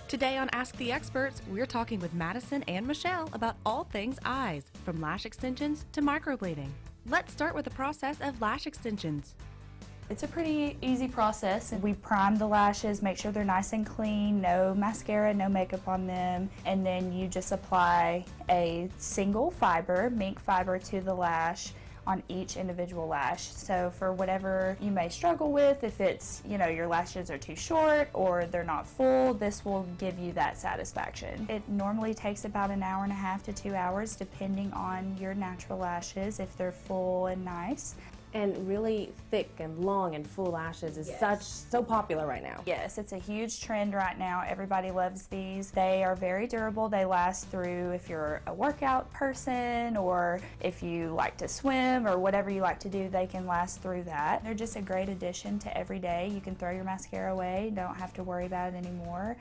Today on Ask the Experts, we're talking with Madison and Michelle about all things eyes, from lash extensions to microblading. Let's start with the process of lash extensions. It's a pretty easy process. We prime the lashes, make sure they're nice and clean, no mascara, no makeup on them, and then you just apply a single fiber, mink fiber, to the lash on each individual lash. So for whatever you may struggle with, if it's, your lashes are too short or they're not full, this will give you that satisfaction. It normally takes about an hour and a half to 2 hours depending on your natural lashes, if they're full and nice. And really thick and long and full lashes is so popular right now. Yes, it's a huge trend right now. Everybody loves these. They are very durable. They last through, if you're a workout person or if you like to swim or whatever you like to do, they can last through that. They're just a great addition to every day. You can throw your mascara away, don't have to worry about it anymore,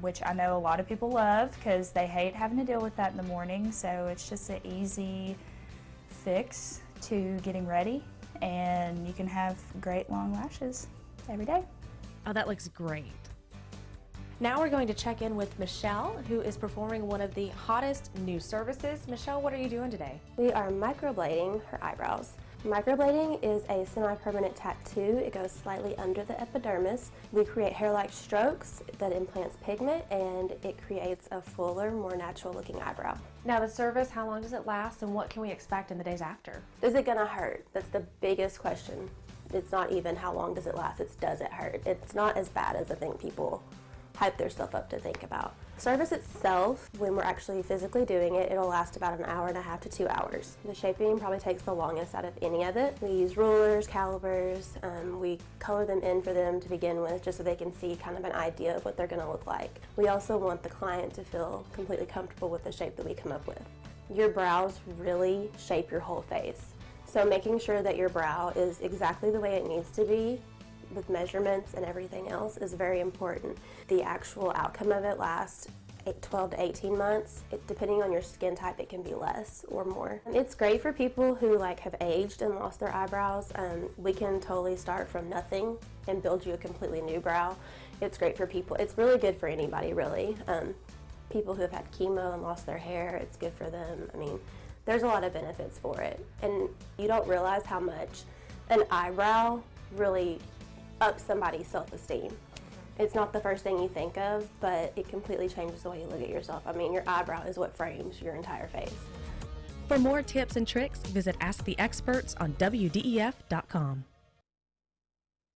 which I know a lot of people love because they hate having to deal with that in the morning. So it's just an easy fix to getting ready, and you can have great long lashes every day. Oh, that looks great. Now we're going to check in with Michelle, who is performing one of the hottest new services. Michelle, what are you doing today? We are microblading her eyebrows. Microblading is a semi-permanent tattoo. It goes slightly under the epidermis. We create hair-like strokes that implants pigment, and it creates a fuller, more natural looking eyebrow. Now the service, how long does it last and what can we expect in the days after? Is it gonna hurt? That's the biggest question. It's not even how long does it last, it's does it hurt? It's not as bad as I think people hype themselves up to think about. Service itself, when we're actually physically doing it, it'll last about an hour and a half to 2 hours. The shaping probably takes the longest out of any of it. We use rulers, calipers, we color them in for them to begin with just so they can see kind of an idea of what they're going to look like. We also want the client to feel completely comfortable with the shape that we come up with. Your brows really shape your whole face. So making sure that your brow is exactly the way it needs to be with measurements and everything else is very important. The actual outcome of it lasts 12 to 18 months. Depending on your skin type, it can be less or more. It's great for people who have aged and lost their eyebrows. We can totally start from nothing and build you a completely new brow. It's great for people. It's really good for anybody, really. People who have had chemo and lost their hair, it's good for them. I mean, there's a lot of benefits for it. And you don't realize how much an eyebrow really ups somebody's self-esteem. It's not the first thing you think of, but it completely changes the way you look at yourself. I mean, your eyebrow is what frames your entire face. For more tips and tricks, visit Ask the Experts on WDEF.com.